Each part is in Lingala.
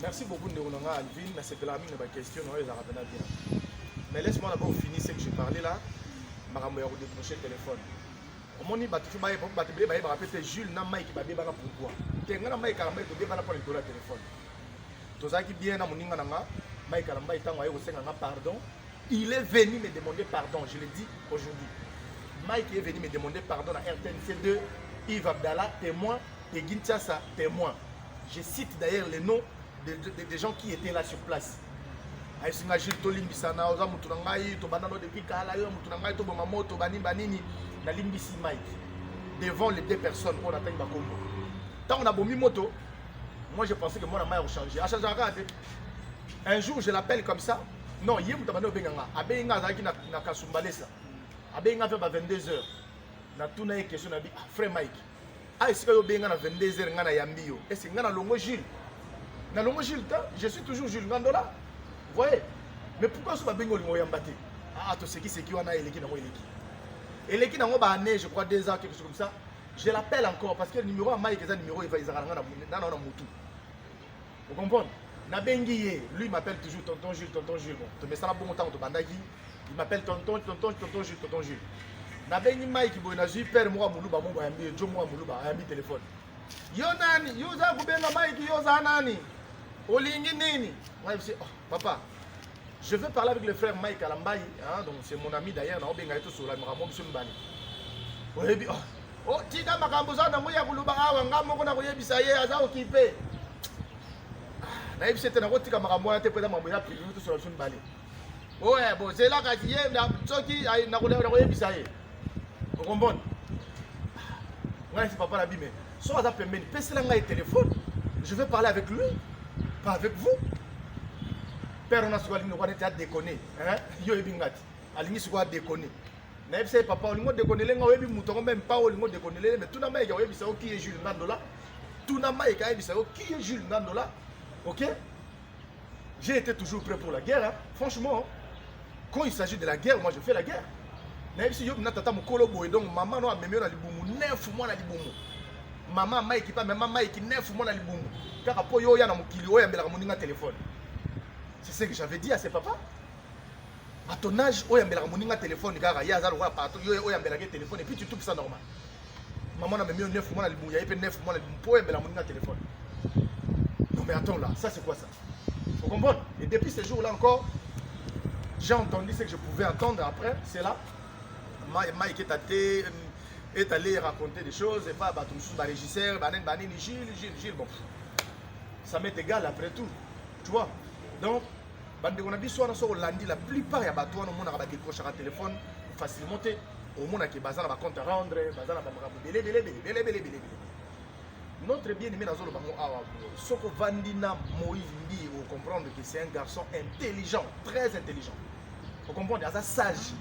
Merci beaucoup de nous Alvin, mais c'est que la mine de ma question, ils ont bien. Mais laisse-moi d'abord finir ce que j'ai parlé là. Je vais décrocher le téléphone. Au moment où je Jules n'a pas été pourquoi. Tu n'as pas été pour le téléphone. Tu as dit bien, pardon. Il est venu me demander pardon, je l'ai dit aujourd'hui. Mike est venu me demander pardon à RTNC2, Yves Abdallah, témoin, et Ginchasa, témoin. Je cite d'ailleurs les noms des gens qui étaient là sur place. Devant les deux personnes, on attend Bakombo. Tant on a bomi moto, moi je pensais que mon ami a changé. Un jour je l'appelle comme ça. Non, hier vous avez benga. Abenga zaki na kasumbalesa. Abenga fait 22h. Na tuna une question na bi frère Mike. Ah est-ce que yo benga na 22h ngana yambio? Est-ce que ngana longo Gilles? Na longo Gilles je suis toujours Jules Ngandola. Vous voyez? Mais pourquoi ce babengo lingo yambate? Ah to c'est qui wana eleki na mo eleki. Eleki na mo ba année je crois 2 ans quelque chose comme ça. Je l'appelle encore parce que le numéro à Mike est un numéro il va izaranga na mutu. Vous comprenez? Nabengi, lui m'appelle toujours tonton Jules. Bon, tu ça là bon temps de bandagi. Il m'appelle tonton Jules. Nabengi Mike boy na ju père moi muluba mo ba yambi jo moi muluba yambi téléphone. Yo nani, yo za kubenga Mike yo za nani? Olingi nini? Moi je dis oh papa, je veux parler avec le frère Mike Alambayi, hein, donc c'est mon ami d'ailleurs na obenga eto sur la maramob sur mbali. Oyebi oh tika makambo za na moya kuluba awa ngamo na koyebisa ye aza occupé. C'était un autre camarade, moi, tu peux m'envoyer la pile sur la zone balai. Ouais, bon, c'est là qu'il y a qui a une bisaïe. Vous comprenez? Ouais, c'est papa l'abîme. Soit à peine, pèse le téléphone. Je vais parler avec lui, pas avec vous. Père, on a souvent dit qu'on était à déconner. Hein? Yo, et bingati. Aligné sur quoi déconner. Naïf, c'est papa, on a déconné, on a mouton, même pas, on a déconné, mais tout le monde a qui est Jules Nandola. Tout le monde a qui est Jules Nandola. Ok? J'ai été toujours prêt pour la guerre. Hein? Franchement, quand il s'agit de la guerre, moi je fais la guerre. Même si je suis donc maman n'a même pas de 9 mois. Maman m'a équipé, maman m'a équipé 9 mois. Car après, il y a un téléphone. C'est ce que j'avais dit à ses papas. À ton âge, il y a un téléphone. Il y a un téléphone. Et puis tu trouves ça normal. Maman n'a même pas 9 mois. Il y a 9 mois pour un téléphone. Non mais attends là, ça c'est quoi ça? Vous comprenez? Et depuis ce jour-là encore, j'ai entendu ce que je pouvais entendre après, c'est là. Mike est allé raconter des choses, et pas tout le régisseur, Gilles, bon. Ça m'est égal après tout, tu vois. Donc, on a dit soit on lundi, la plupart des bateaux, on a décroché un téléphone facilement. Au monde qui est basé dans le compte à rendre, basé dans le notre bien-aimé dans le Soko Vandina Moïse Mbi, vous comprenez que c'est un garçon intelligent, très intelligent. Vous comprenez, il est sage.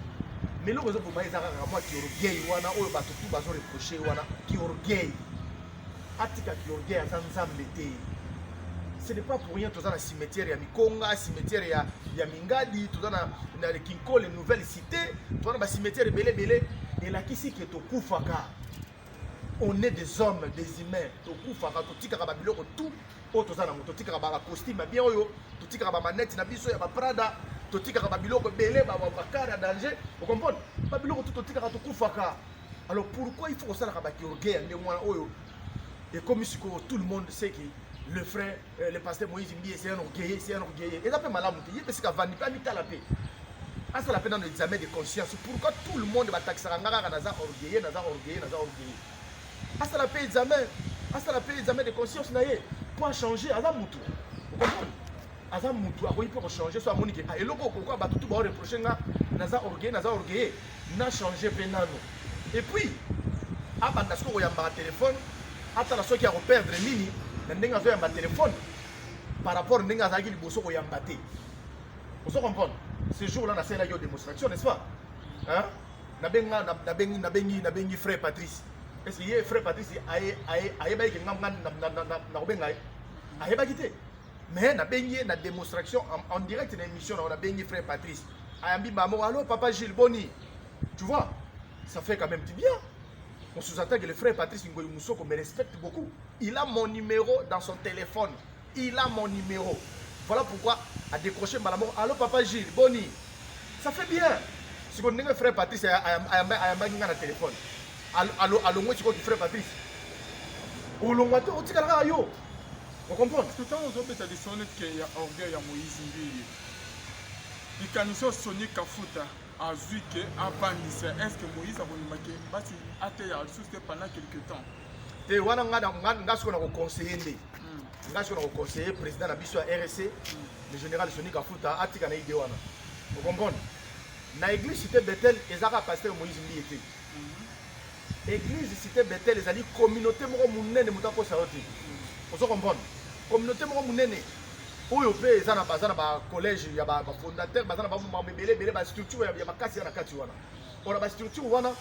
Mais le réseau pour moi, il y a moi qui est orgueil, tout bazo reproché, qui est orgueil. Atika qui est orgueil, ce n'est pas pour rien, tout dans le cimetière, il y a Mikonga, cimetière, il y a Mingadi, tout dans le Kinko, les nouvelles cités, tout dans le cimetière Belé, et là qui c'est qui est au Koufaka. On est des hommes, des humains. Tout, costume bien, tout manette, Prada, tout danger. Vous comprenez? Alors pourquoi il faut que ça et comme tout le monde sait que le frère, le pasteur Moïse Mbi, c'est un orgueilleux, Et ça peut mal parce qu'il va pas la paix. Ça la peine dans l'examen de conscience. Pourquoi tout le monde va taxer un orgueilleux? Ça la paix examen de conscience pour changer Azamutu. Vous comprenez? Azamutu a pour changer soit Monique. Et le pourquoi tout le monde reprocher orgueilleux, n'a changé pénal. Et puis, avant d'acheter un téléphone, attends ceux qui ont perdre mini, n'a fait un téléphone par rapport à Nengazagi Bosso ou Yambate. Vous comprenez? Ce jour-là, on a fait la démonstration, n'est-ce pas? Hein? Nabengi frère Patrice. Est-ce qu'il y a frère Patrice mais na bengi na démonstration en direct dans l'émission on a bengi frère Patrice ayambi maman allô papa Gilles Boni tu vois ça fait quand même du bien On sous-entend que le frère Patrice Ngoyi Moussoko me respecte beaucoup. Il a mon numéro dans son téléphone. Il a mon numéro. Voilà pourquoi, à décrocher Malamo, allô papa Gilles, Boni. Ça fait bien. Si on a frère Patrice, a un téléphone. Allô, moi, tu vois frère Patrice. Au long terme, on tire la radio. Vous comprenez? Tout le temps, on a dit qu'il y a orgueil à Moïse Mbili. Il y a Sony Kafuta. Azuike, Abanis. Est-ce que Moïse a remarqué? Parce qu'il a été pendant quelques temps. Et voilà, on a conseillé. On a conseillé le président de la RSC, le général Sony Kafuta, a tika na idéwana. Vous comprenez? Dans l'église cité Bethel, ils ont pasteur Moïse Mbili. L'église cité Bethel, ils ont dit communauté mounene mutako saoti. Vous comprenez? Communauté mounene. Oyo pe ezana bazana ba collège ya ba fondateur bazana ba mabele bele ba structure ya makasi ya nakati wana. Ora ba structure wana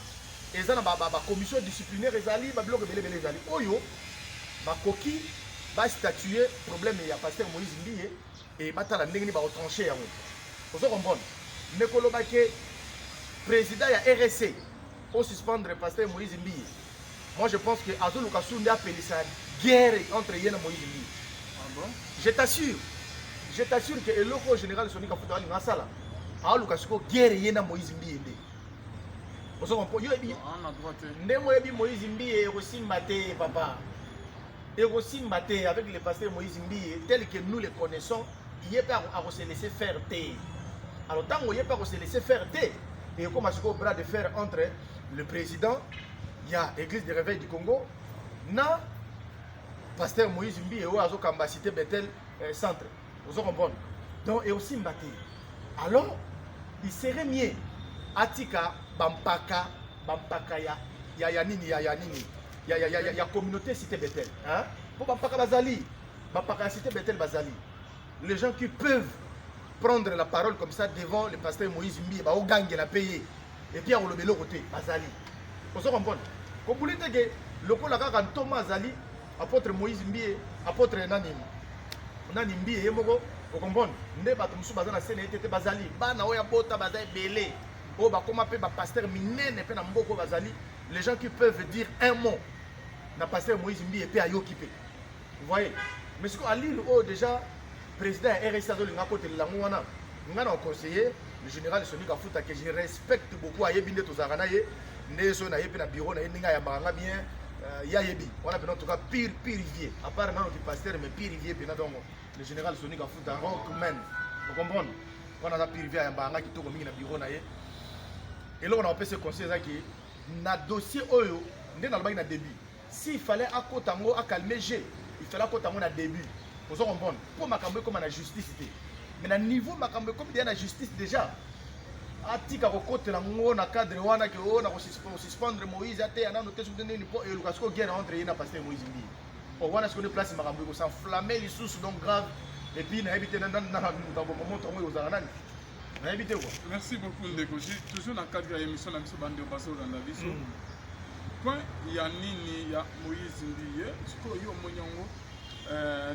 ezana ba commission disciplinaire ezali ba bloc bele bele ezali. Oyo ba koki ba statuer problème ya pasteur Moïse Mbili et batala ndenge ni ba retrancher yango. Vous comprenez? Mais koloba ke président ya RSC pour suspendre pasteur Moïse Mbili. Moi je pense que Azo Lukasunde a appelé ça guerre entre Yena Moïse Mbili. Ah bon? Je t'assure que le loco général Sony Kafuta ali ngasala. A Lukasuko guerre Yena Moïse Mbili. Vous comprenez? Yo ebi. On a droit. Ndemo ebi Moïse Mbili aussi maté papa. Et aussi maté avec le pasteur Moïse Mbili tel que nous le connaissons, il est pas à se laisser faire thé. Alors tant qu'il n'est pas à se laisser faire thé, et comme à ce bras de fer entre le président, il y a l'église de réveil du Congo, na pasteur Moïse Mbili et Oazo Kambasité Bethel centre. Vous comprenez? Donc et aussi maté. Alors il serait mieux Atika Bampaka ya communauté cité Bethel, hein? Pour Bampaka Bazali, Bampaka cité Bethel Bazali. Les gens qui peuvent prendre la parole comme ça devant le pasteur Moïse Mbili, bah au gang la payer et puis on le met l'autre côté Bazali. Vous comprenez? Comme vous dites que le col a Thomas Zali, apôtre Moïse Mbili, apôtre Nanim Mbili, vous comprenez? Ne pas tout bazana scène était Bazali, bana oya bota bazali belé. Oh bah comment peut pasteur minene pe na mboko Bazali, les gens qui peuvent dire un mot na pasteur Moïse Mbili et puis ayokipe. Vous voyez? Mais ce qu'à Lille oh déjà président RSA de l'Ingakote de la Mouana, nous avons conseillé le général Sony Kafuta que je respecte beaucoup à Yebinde Tozaranaye, Neso na Yebina bureau na Yendinga Yabanga bien, Yayebi. On a en tout cas pire rivier. À part non le pasteur mais pire rivier puis donc le général Sony Kafuta Rockman. Vous comprenez? On a pire rivier Yabanga qui tourne na bureau na Ye. Et là on a fait ce conseil ça qui na dossier Oyo, ndé na le début. S'il fallait à Kotango à calmer G, il fallait à Kotango na début. Vous comprenez? Pour Makambe comme la justice. Mais à niveau Makambe comme il y a la justice déjà. Atika côté la na cadre wana que on a suspendre Moïse até ana noté sur donner pour et Lucas ko guerre entre yena pasteur Moïse Mbili. On voit ce qu'on place Makambe ko s'enflammer les sources donc grave et puis na éviter na moment tomber aux aranan. Na éviter quoi. Merci beaucoup Ndeko. Toujours dans le cadre de l'émission la mission bande baso dans la vision. Quand il y a nini ya Moïse Mbili, ce que yo monyango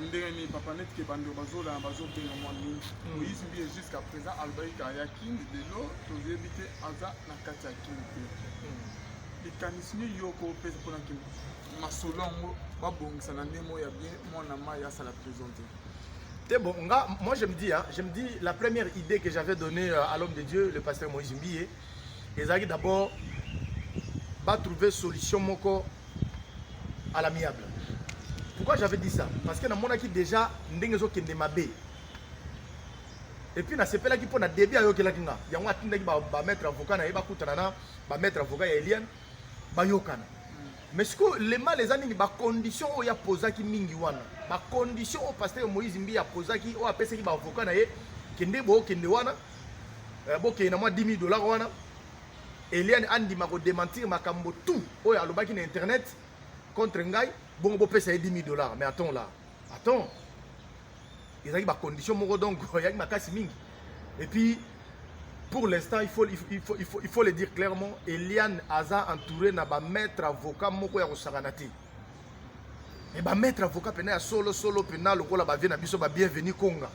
ndenge papa net ke bando bazola bazobenga mwani Moïse Mbili jusqu'à présent albaïka ya king de l'eau tozebite aza na kati ya king ikanisini yoko pesa pona king masolongo babongisa na ndemo ya bien mwana ma ya sala présenter. C'est bon, moi je me dis la première idée que j'avais donnée à l'homme de Dieu, le pasteur Moïse Mbili, ils d'abord va trouver solution moko à l'amiable. Pourquoi j'avais dit ça? Parce que dans mon équipe déjà, n'engezo kende mabe. Et puis na sepela qui pour na début ayo kelakinga. Yango atindaki ba mettre avocat na yeba kutana ba mettre avocat ya Eliane ba yokana. Mais ce que les mal les années ba condition o ya posaki mingi wana. Ba condition au pasteur Moïse Mbili ya posaki o apesaki ba avocat na ye kende wana. Bo ke na moi $10,000 wana. Eliane andi mako démentir makambo tout o ya lobaki na internet contre ngai. Bon, on peut payer $10,000. Mais attends là. Attends. Il y a des conditions, donc il y a des casse mingi. Et puis, pour l'instant, il faut le dire clairement, Eliane Aza entouré na ba maître avocat moko ya Saranati. Et ba maître avocat pena solo pena lokola ba vient na biso ba bienvenue Konga.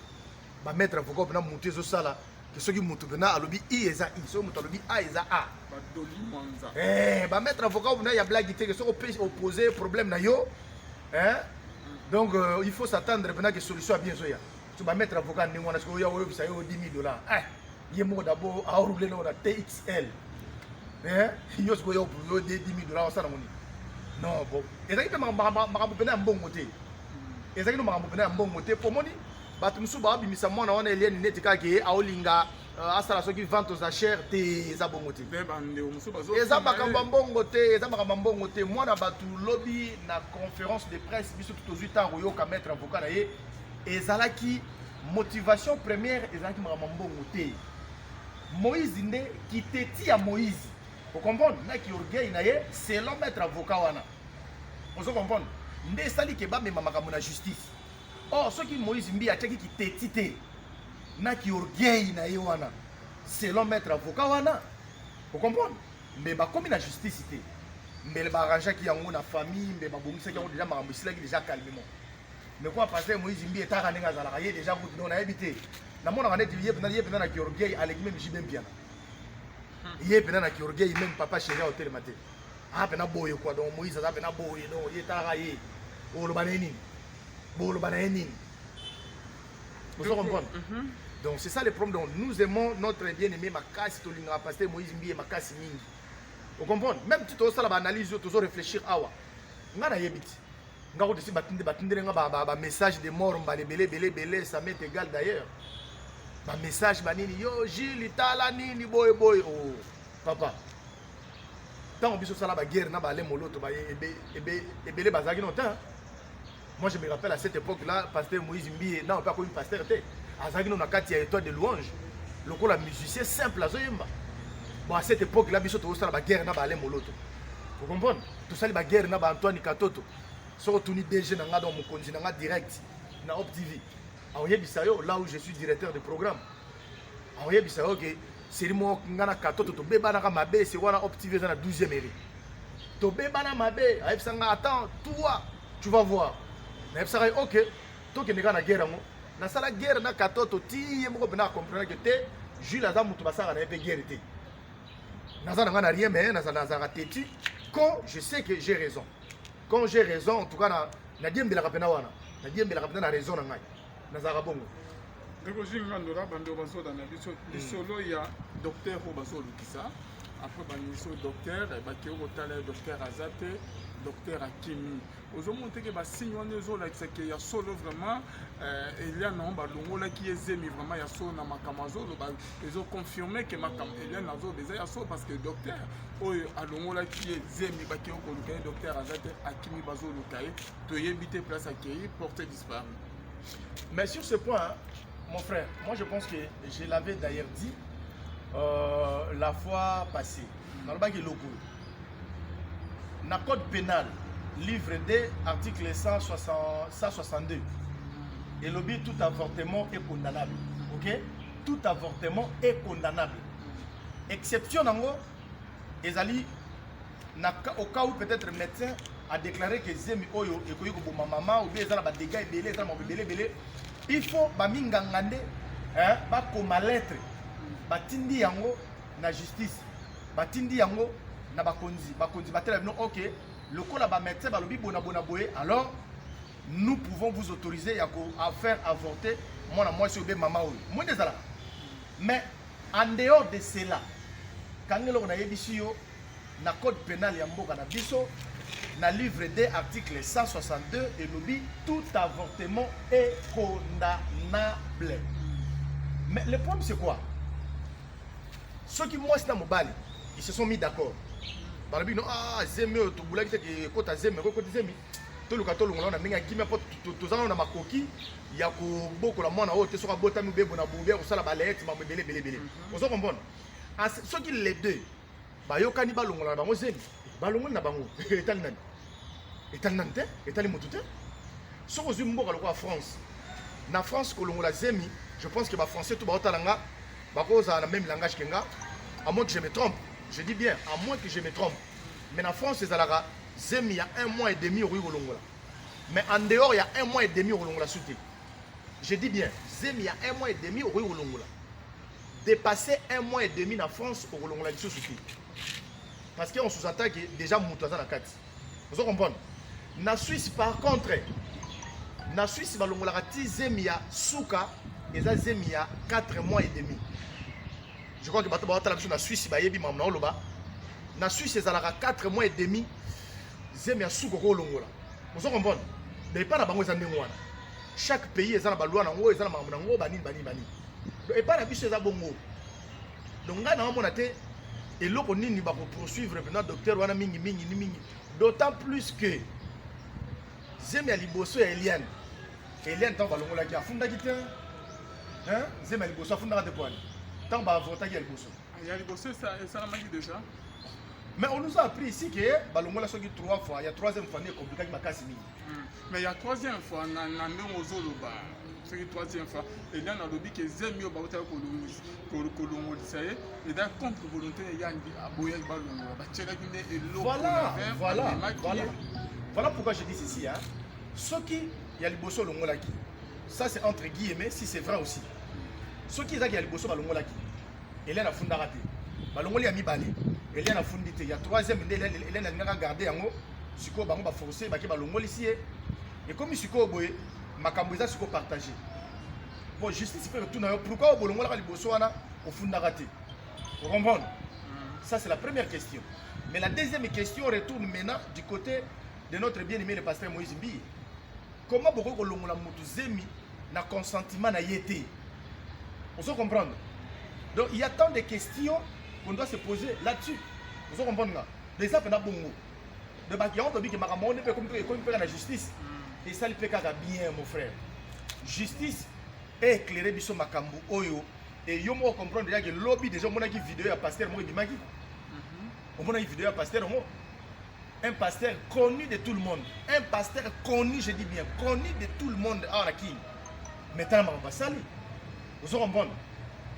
Ba maître avocat pena monter zo sala que ceux qui montent maintenant à lobby I et I, ceux qui montent à lobby A et A. Mettre avocat, il y a blague que ceux qui opposé problème na yo. Donc il faut s'attendre maintenant que solution bien soya. Tu vas mettre avocat ni on a ce qu'il y a $10 000. Il y a d'abord à rouler dans la TXL. Il y a ce qu'il y a $10 000 non bon. Et ça qui m'a un bon côté. Et ça qui m'a un bon côté pour moi. Batumsu ba bimisa mwana wana elieni netika ke aolinga asala soki vente aux enchères te za bongote eza makamba mbongo te eza makamba mbongo te mwana batu lobby na conférence de presse biso tout aux 8 ans yoka mettre avocat na ye ezalaki motivation première ezalaki makamba mbongo te Moïse nde kiteti ya Moïse vous comprenez na ki orgueil na ye selon mettre avocat wana vous comprenez nde sali ke ba mema makambo na justice. Oh, ceux qui Moïse Mbi a tchaki qui tétité, na qui orgueil na yewana, selon maître avocat wana, vous comprenez? Mais bah comme la justice était, mais le barrage qui a une famille, mais bah bon c'est qui ont déjà maramboussé qui déjà calmement. Mais quoi passer Moïse Mbi est à Ranenga Zalaye déjà vous non habité. Na mon année yé pendant na qui orgueil avec même j'aime bien. Yé pendant na qui orgueil même papa chéri au télématé. Ah pena boy quoi donc Moïse a pena boy non il est à railler. Oh le banani. Vous comprenez? Donc c'est ça le problème. Donc, nous aimons notre bien-aimé Makassi Tolinga Pasteur Moïse Mbi et Makassi Mingi. Vous comprenez? Même si tu as l'analyse, tu dois réfléchir à quoi. Nga na yebiti. Nga ko desi batinde nga ba message de mort belé ça m'est égal d'ailleurs. Ba message banini yo Gilles Itala nini boy oh papa. Tant biso sala ba guerre na ba le moloto ba ebele bazaki non temps. Moi je me rappelle à cette époque-là, pasteur Moïse Mbi, non pas comme pasteur était. Azaki non nakati ya étoile de louange. Le coup la musicien simple azoyemba. Bon à cette époque-là, biso to sala ba guerre na ba le moloto. Vous comprenez? Tout ça ba guerre na ba Antoine Katoto. So tuni DG na nga dans mon konzi na nga direct na Op TV. Aoye bisayo là où je suis directeur de programme. Aoye bisayo que c'est moi ngana Katoto to beba na ka mabe c'est wana Op TV na 12e ère. To beba na mabe, aïe sanga attends, toi tu vas voir. Mais ça ok, toi qui n'es pas na guerre na sala guerre na Katoto ti yemo bena comprendre que te Jules Adam mutu basara na guerre te. Na ça n'a rien mais na ça na teti quand je sais que j'ai raison. Quand j'ai raison en tout cas na diembela kapena wana. Na diembela kapena na raison na ngai. Na za bongo. Ndeko jingandora bando basoda na biso lisolo ya docteur Obaso Lukisa. Après baniso docteur bakio kotala docteur Azate docteur Akimi. Aux monté que ba signe on ezo la que ya solo vraiment il y a non ba longo la qui est zemi vraiment ya solo na makamazo ba ezo confirmer que makam il y a nazo déjà ya solo parce que docteur o a longo la qui est zemi ba ki ko lukai docteur Azate Akimi bazo lukai to yebité place accueilli porté disparu. Mais sur ce point hein, mon frère, moi je pense que je l'avais d'ailleurs dit la fois passée dans le bac logo. Na code pénal livre 2, article 162. Et lobby, tout avortement est condamnable. Ok? Tout avortement est condamnable. Exception nango, ezali, au cas où peut-être le médecin a déclaré que Zemi Oyo et Koyo Bouma Maman ou bien ezala ba dégâts belé, il faut ba mingangande, hein, ba comme lettre, ba tindi yango na justice, ba tindi yango na ba konzi, ba tele non ok. Le cas là-bas médecin balobi bonaboye alors nous pouvons vous autoriser à faire avorter moi sur be maman moi désolé mais en dehors de cela quand on a yebisi yo na code pénal ya mboka na biso na livre 2 article 162 et lobby tout avortement est condamnable. Mais le problème c'est quoi? Ceux qui moi c'est dans mobile ils se sont mis d'accord. Balobi non ah zemi to bulaki te kota zemi ko zemi to luka to lungona minga kimia po to zana na makoki ya ko boko la mwana o te soka bota mi bebo na bubia ko sala balete ma belé ozo comprendre ceux qui les deux ba yokani ba lungona bango zemi ba lungona na bango etali nani te etali mutu te soko zimboka lokwa France na France ko lungola zemi je pense que ba français tout ba otalanga ba ko za na même langage kenga à moins que je me trompe. Je dis bien, à moins que je me trompe. Mais en France, c'est à la Zemi, il y a 1 mois et demi au Ringolongola. Mais en dehors, il y a 1 mois et demi au Ringolongola. Je dis bien, Zemi, il y a 1 mois et demi au Ringolongola. dépasser 1 mois et demi en France au Longola biso souki. Parce qu'on sous-entend que déjà Moutaza na kati. Vous comprenez? Na Suisse par contre, na Suisse ba Longola ti zemia souka et za zemia 4 mois et demi. Je crois que bato ba tala biso na Suisse ba yebi mamna oloba. Na Suisse ezalaka 4 mois et demi zemia souka ko Longola. Vous comprenez? Mais pas na bango za ndenge wana. Chaque pays ezala ba loi nango ezala mamna ngo bani. Et pas la biche za bongo. Donc nga na mona te eloko nini ba ko poursuivre maintenant docteur wana mingi. D'autant plus que zemia liboso ya Eliane tant ba longola ki afunda ki te. Hein? Zemia liboso afunda ka te kwani. Tant ba vota ki liboso. Il y a liboso ça la magie déjà. Mais on nous a appris ici que ba longola soki 3 fois, il y a 3e fois né compliqué ki makasi mingi. Mais il y a 3e fois na ndongo zoloba. C'est la 3e fois. Et là, on a dit que Zemio Bauta Kolongolisa et d'un contre volonté, il y a un aboyel ballon. Voilà pourquoi je dis ceci. Hein. Ce qui y a le bosso longolaki, ça c'est entre guillemets, si c'est vrai aussi. Ce qui y a le bosso longolaki, il y a la funda raté. Balongoli a mis balé. Il y a la fundité. Il y a 3e, il y a gardé en haut. Siko bango ba forcer, ba ki balongoli ici. Et comme Siko boye, Makamboza siko partagé. Bon, justice fait tout. Pourquoi au Bolongo la Libosoana au fond raté? Vous comprenez? Ça c'est la première question. Mais la deuxième question retourne maintenant du côté de notre bien-aimé le pasteur Moïse Mbi. Comment beaucoup de Longola Moutuzemi n'a consentiment n'a yété? On se comprend. Donc il y a tant de questions qu'on doit se poser là-dessus. Vous comprenez? Déjà pendant bongo. De bakion to bi que Makambo ne peut comme la justice. Et ça, il peut bien, mon frère. Justice est éclairée sur Makambu Oyo. Et yo mo comprendre déjà que le lobby déjà on a une vidéo à pasteur moi il m'a dit. On a une vidéo à pasteur moi. Un pasteur connu de tout le monde. Un pasteur connu, je dis bien, connu de tout le monde à la King. Maintenant on va salir. Vous comprenez?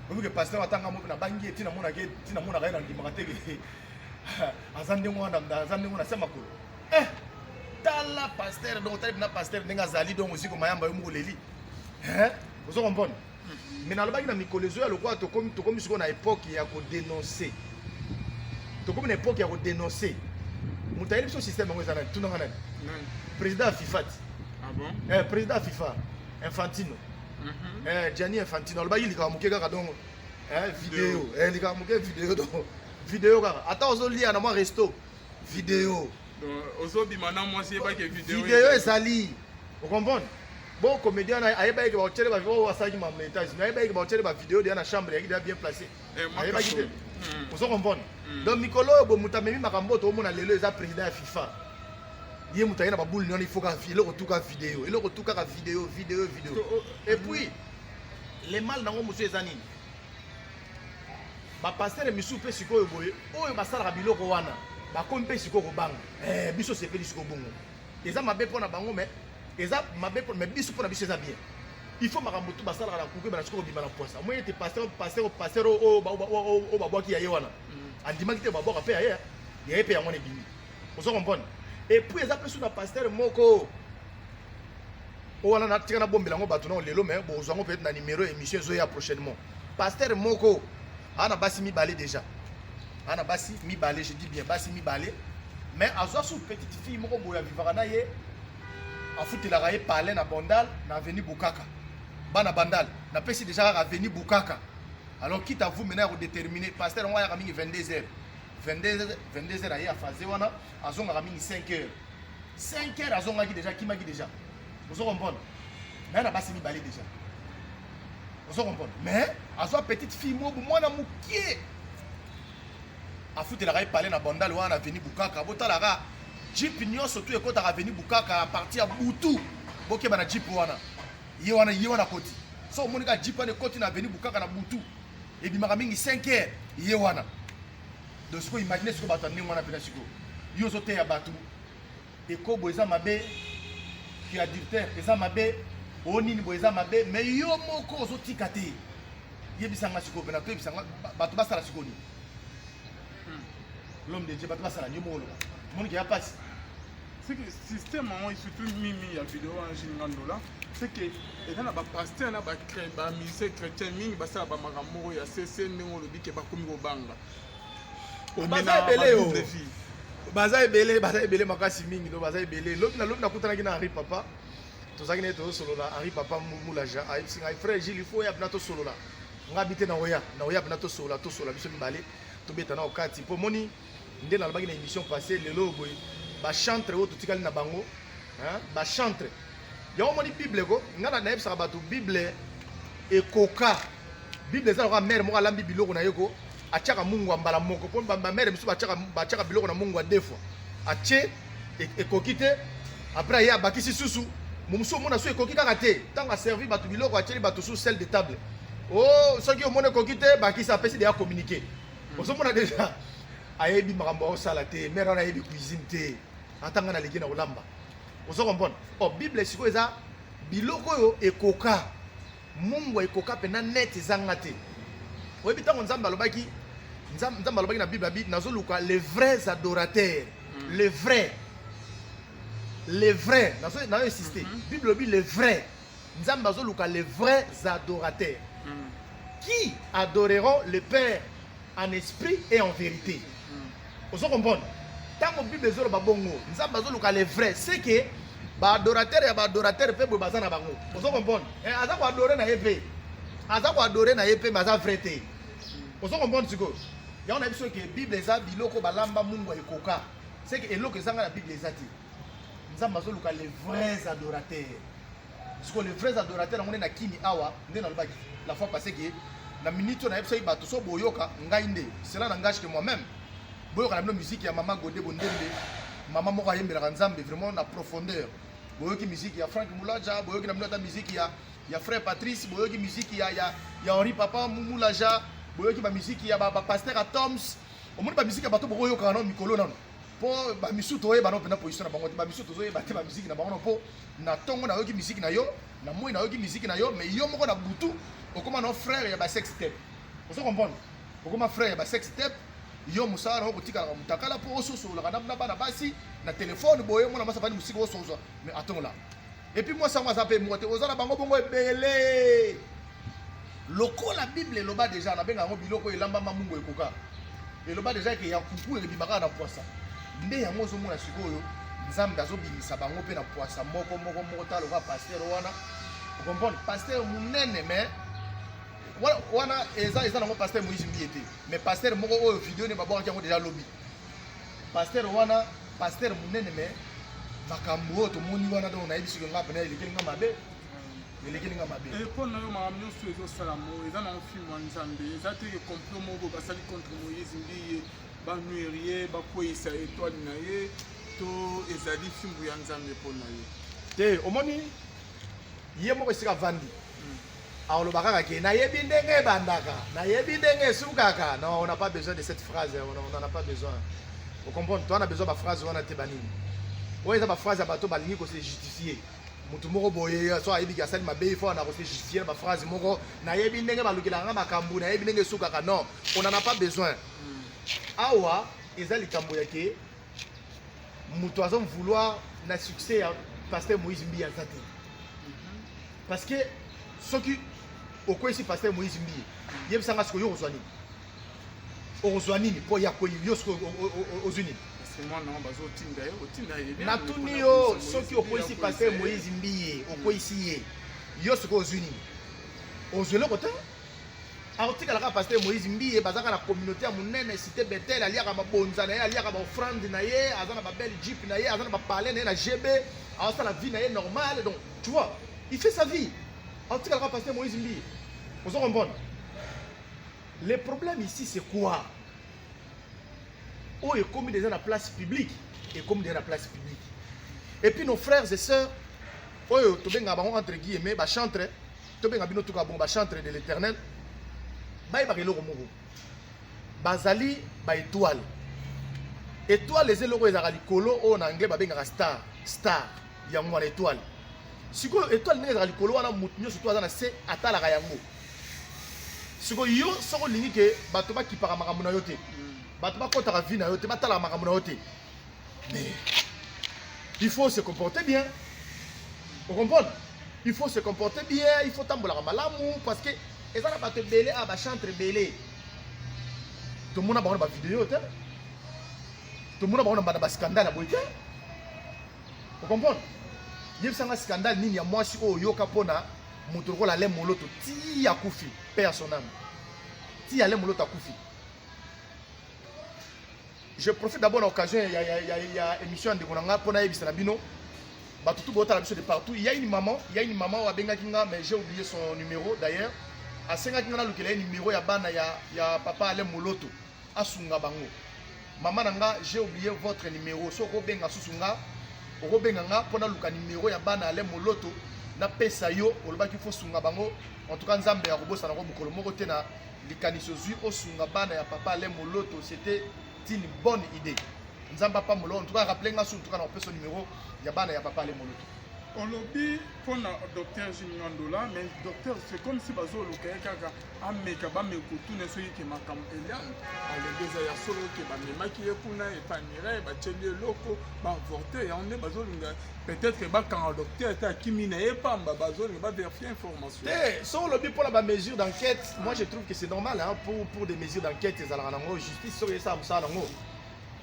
Vous que pasteur attend moi na bangi tina mona rien dans dimate que azande moi na sama ko. La pasteur donc na pasteur nenga zali donc aussi comme mayamba yo muleli hein vous comprenez mais na lobaki na mikolezo ya lokwa to comme siko na époque ya ko dénoncer to comme na époque ya ko dénoncer mutaeli so système ngo ezana tout nanga nani président FIFA ah bon président FIFA Infantino Gianni Infantino lobaki lika muke kaka donc vidéo lika muke vidéo donc vidéo kaka ata ozolia na moi resto vidéo aujourd'hui maintenant moi c'est pas que vidéo ezali vous comprenez bon comédien ayeba ke ba otele ba vidéo wasaki ma montage mais ayeba ke ba otele ba vidéo de na chambre yaki bien placé ayeba ki vous comprenez donc mikolo bo mutamemi makambo to mona lelo eza président ya FIFA ye mutaye na ba boule non il faut ka vidéo kotuka vidéo ele kotuka ka vidéo et puis les mal nango monsieur ezani ba pasteur misu pe sikoyo boye oyo basala biloko wana bakomi mpe sikoyo kobanga biso sepeli sikoyo bongo eza mabe mpona bango mais eza mabe mais biso mpona biso eza bien il faut makambo tu basalaka na kuku bana sikoyo bima na posa moi ete pasteur oyo babwaki ya ye wana andimaki te babwaka mpe ya ye mpe yango na ebimi ozo comprendre et puis eza mpe su na pasteur moko oyo wana natika na bombela yango bato nao lelo mais bozwa yango peut-être na numéro émission ezoya prochainement pasteur moko ana basi mibale déjà ana basi mibale je dis bien basi mibale mais azwa sous petite fille moko boya vivaka na ye afutelaka ye parler na Bandal na avenue Bukaka bana Bandal na pesi déjà avenue Bukaka alors quitte à vous maintenant à déterminer pasteur on a mingi 22h aye afaze wana azonga mingi 5h azonga déjà kimaki déjà vous comprenez mais na basi mibale déjà vous comprenez mais azwa petite fille moko mwana mukie afutelaka ye parler na Bandal wana avenue Bukaka botalaka jeep nyonso tu ekotaka avenue Bukaka à partir ya butu bokeba na jeep wana ye wana koti so omonika jeep wana ekoti na avenue Bukaka na butu ebimaka mingi 5h ye wana donc siko imagine siko bato ndenge wana mpena siko yo ozoteya bato ekobo eza mabe ki adultère eza mabe onini bo eza mabe mais yo moko ozotika te yebisanga siko mpena toyebisanga bato basala siko nini l'homme de Dieu bato basala nyo moko loba moniki ya pasi c'est que système il surtout mimi ya vidéo en général c'est que et dans la pasteur na ba musée chrétien mingi ba ça ba makambo ya CC ndingo lobi ke ba komi ko banga baza ebele makasi mingi do baza ebele lobi na kutana kina Henri Papa tozaki ne to solo la Henri Papa Moulaja a singa frère Gilles il faut ya bina to solo la ngabite na oya bina to solo biso mibale to beta na okati po moni nde na labaki na émission passée lelo boy ba chantre o tutikali na bango hein ba chantre ya moni bible ko ngana na yebisa bato bible e koka bible za ko mère mo alambi biloko na yeko achaka mungu ambala moko po ba mère biso bachaka biloko na mungu deux fois ache e kokite après ya bakisi susu mumuso mona so e kokika kate tanga servi bato biloko acheli bato sous celle de table oh soki o mona kokite bakisi apesi de ya communiquer oso mona déjà ayebi makambo o sala te mère na yebi cuisine te atanga na leki na olamba oso comprendre oh bible siko eza biloko yo ekoka mungu ekoka pena net ezanga te oyebi tango nzambe alobaki na bible abi nazoluka les vrais adorateurs les vrais nazo insister bible obi les vrais nzambe azoluka les vrais adorateurs qui adoreront le Père en esprit et en vérité. Vous comprenez? Tant que Bible est bongo, nous avons les vrais. C'est que adorateur et adorateur peuvent bazana bango. Vous comprenez? Aza ko adorer na épée. Aza ko adorer na épée baza vrai. Vous comprenez ce que? Ya on a vu que Bible est biloko balamba mungu ekoka. C'est que eloko ezanga la Bible ezati. Nous avons les vrais adorateurs. Parce que les vrais adorateurs on est na kini awa, ndena lobaki. La fois passée que na minute na yebisa bato so boyoka ngai nde cela n'engage que moi-même boyoka na musique ya mama Godé Bondembe mama moko ayembela nzambe vraiment na profondeur boyoki musique ya Frank Moulaja boyoki na minute musique ya frère Patrice boyoki musique ya Henri Papa Moulaja boyoki ba musique ya ba pasteur Atoms omoni ba musique ya bato boyoka na mikolo nano po ba misuto oye bano pena position na bango ba misuto zo ye ba te ba musique na bango po na tongo na yoki musique na yo na moi na yoki musique na yo mais yo moko na butu okoma no frère ya ba sex tape vous comprenez okoma frère ya ba sex tape yo musara ko tika ka mutakala po ososo la kana na bana basi na téléphone boye mona masa bani musiko ososo mais attends là et puis moi ça moi ça peut moi te ozala bango bongo ebele loko la bible loba déjà na benga ngo biloko elamba mamungo ekoka eloba déjà que ya kuku e bibaka na poisa nde yango zo mona sikoyo nzambe azobimisa bango pe na poisa moko talo ka pasteur wana vous comprenez pasteur munene mais wana eza nango pasteur Moïse Mbiete mais pasteur moko oyo vidéo ne babwaki yango déjà lobby pasteur wana pasteur munene mais makambo to moni wana donc na yebisi nga pena elekelinga mabe et pour nous makambo nyonso ezosala mo eza na film wa nzambe eza te ke complot moko basali contre Moïse Mbiye banuerie bakweyisa étoile na ye to ezali film ya nzambe mpo na ye te omoni ye moko esika vandi alobaka kaka nayebi ndenge ebandaka nayebi ndenge esukaka non on n'a pas besoin de cette phrase on n'en a pas besoin vous comprenez toi on a besoin ba phrase wana te banini oyo eza ba phrase ya bato balingi ko se justifier mutu moko boye so ayebi ka sali mabe il faut na ko se justifier ba phrase moko nayebi ndenge balukilanga makambu nayebi ndenge esukaka non on n'en a pas besoin awa eza likambo yake mutu azom vouloir na succès ya pasteur Moïse Mbiya zate parce que ce qui au quoi ici pasteur Moïse Mbiye yebisanga siko yo ozwa nini po ya ko yo siko ozuni c'est moi non bazo tinda ye na tuni yo soki au quoi ici pasteur Moïse Mbiye au quoi ici yo siko ozuni ozwele kote article la pasteur Moïse Mbiye bazaka na communauté ya munene cité Bethel aliaka mabonza na ye aliaka ba offrande na ye azana ba belle jeep na ye azana ba parler na ye na GB azana la vie na ye normale donc tu vois il fait sa vie. En tout cas, le pasteur Moïse Mbiye, vous comprenez? Le problème ici, c'est quoi? Oh, et comme déjà la place publique, et comme déjà la place publique. Et puis nos frères et sœurs, oh, tu benga bango entre guillemets, ba chantre, tu benga bino tuka bon ba chantre de l'Éternel, ba iba kelo komogo. Bazali ba étoile. Étoile les eloko ezaka likolo o na anglais ba benga star, ya mwana étoile. Siko étoile ndenge ezaka likolo wana mutu nyonso to aza na se atalaka yango siko yo soko olingi ke bato bakipaka makambo na yo te bato bakotaka vi na yo te batalaka makambo na yo te mais il faut se comporter bien. Vous comprenez? Il faut se comporter bien, il faut tambola malamu parce que et ça n'a pas te belé à ba chantre belé. Tout le monde a ba vidéo te. Tout le monde a ba scandale à boite. Vous comprenez? Il y a un scandale nini ya moi si o yoka pona mutoko la le moloto ti ya kufi père son âme. Ti ya le moloto kufi. Je profite d'abord de l'occasion, il y a une émission de Gonanga pour Naïbis Rabino. Tout de partout. Il y a une maman au Abenga Kinga, mais j'ai oublié son numéro d'ailleurs. À Senga Kinga, il y a un numéro, il y a papa Alain Moloto, à Sunga Bango. Maman Nanga, j'ai oublié votre numéro. So Robenga Susunga, Robenga, pour le numéro, il y a Bana Alain Moloto, na Pesayo, au Loba qu'il faut Sunga Bango. En tout cas, Nzambe ya Robo Sanaro Mukolo Tena, Likanisozu, au Sunga Bana, ya papa Alain Moloto, c'était une bonne idée. Nous avons pas molo. En tout cas, rappelez-moi en tout cas on peut son numéro. Il y a pas papa les moloto. On lobby pour le docteur Juniandola, mais docteur c'est comme si bazo le kaka ameka ba me kutune so yike makam Elian. Ale déjà ya solo ke ba me makiye kuna et famire ba tcheli loko ba voter ya on est bazo peut-être que ba quand docteur ta kimina e pamba bazo ba vérifier information. Eh, sur lobby pour la mesure d'enquête, moi je trouve que c'est normal hein pour des mesures d'enquête et ça la justice sur ça nango.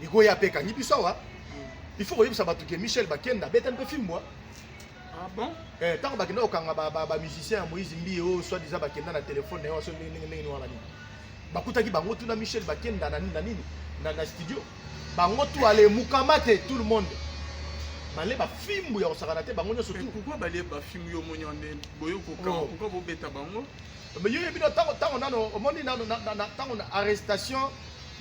Il faut y appeler ni biso wa. Il faut que ça va que Michel Bakenda bête un peu film moi. Ah bon? Eh tant Bakenda okanga ba musicien Moïse Mbio soit disant Bakenda na téléphone na so nini wana ni. Bakuta ki bango tuna Michel Bakenda na studio. Bango tout aller mukamate tout le monde. Malé ba film ya osakanate bango nyo surtout. Pourquoi balé ba film yo monyane boyo ko kan pourquoi bo beta bango? Mais yo ebino tant on a no moni na tant on arrestation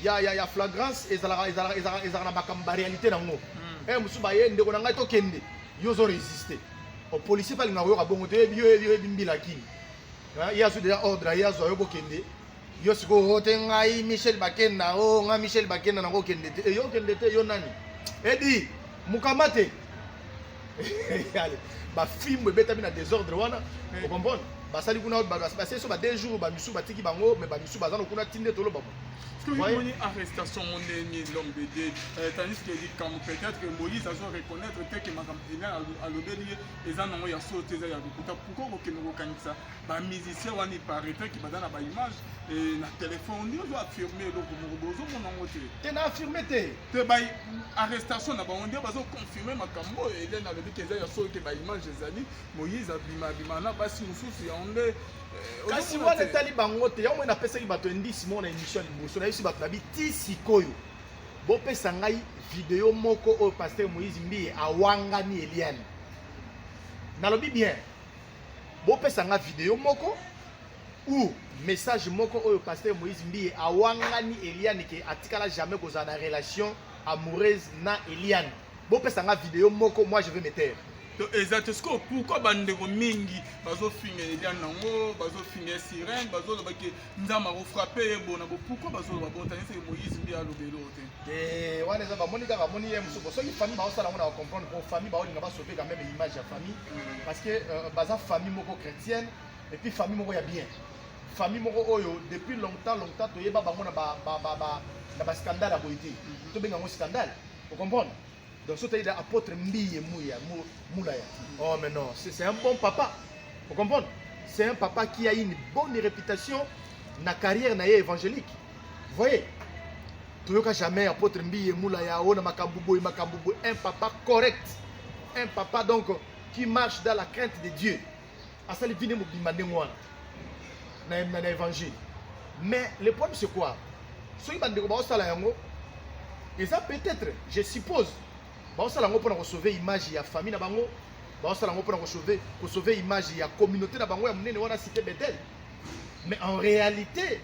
il y a flagrance et ça la makamba réalité nango. Eh musuba ye ndeko nanga to kende. Yo zo résister. Au policier pas linga yo ka bongo te yo bimbila kini. Il y a sous déjà ordre ya zo yo bokende. Yo siko hote ngai Michel Bakenda o nga Michel Bakenda nango kende te. Yo kende te yo nani? Edi mukamate. Allez, ba film beta bina désordre wana. Vous comprenez? Ba sali kuna ba passer sur ba 2 jours ba misu batiki bango mais ba misu bazana kuna tinde tolo babo. Parce que oui, arrestation mon dernier l'homme BD tandis que dit quand peut-être que Moïse a reconnaître que madame Hélène a l'obéi et ça non il a sauté ça il y a pourquoi aucun ça ba musicien wani paraît qui badana ba image et na téléphone on doit affirmer donc bozo mon ngote tu n'as affirmé te ba arrestation na ba on doit bazo confirmer makambo Hélène a l'obéi que ça il a sauté ba image ezali Moïse abima na basi mususu ya onde kasi wana etali bango te yango napesaki bato indisi mo na émission liboso nayebisi bato na biti sikoyo bopesa ngai video moko oyo pasteur Moïse Mbiye awangani Eliane nalobi bien bopesa ngai video moko ou message moko oyo pasteur Moïse Mbiye awangani Eliane ke atikala jamais kozala na relation amoureuse na Eliane bopesa ngai video moko moi je vais me taire. Exactement. Pourquoi bandeko mingi bazo finir Eliane nango bazo finir sirène bazo lo baki nzama ko frapper bona pourquoi bazo lo babotani c'est Moïse Mbiye alobelo te wana za ba monika ba moni ye musuko so ki famille ba osala ngona comprendre ko famille ba olinga ba sauver quand même l'image de famille parce que baza famille moko chrétienne et puis famille moko ya bien famille moko oyo depuis longtemps to yeba bango na ba scandale a boité to benga ngo scandale vous comprenez. Donc, c'est apôtre Mbiye Moulaya. Oh, mais non, c'est un bon papa. Vous comprenez? C'est un papa qui a une bonne réputation dans la carrière évangélique. Vous voyez? Toyoka jamais apôtre Mbiye Moulaya, un papa correct. Un papa donc qui marche dans la crainte de Dieu. À ça, il vient de dans l'évangile. Mais le problème, c'est quoi? Ceux qui ont et ça peut-être, je suppose, pour sauver l'image de la famille, pour sauver l'image de la communauté, cité Bethel. Mais en réalité,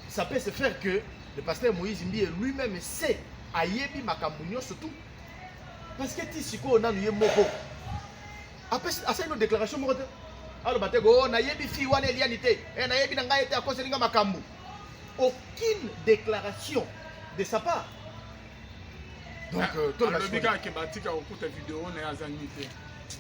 ça peut se faire que le pasteur Moïse Mbiye lui-même sait ayebi makambo surtout. Parce que si on a eu moko. Après, c'est une déclaration. Alors, nayebi fi wana Elianité, nayebi nanga été à cause de makambo. Aucune déclaration de sa part. Donc, tout le monde qui bâtit au coup de vidéo n'est pas zanité.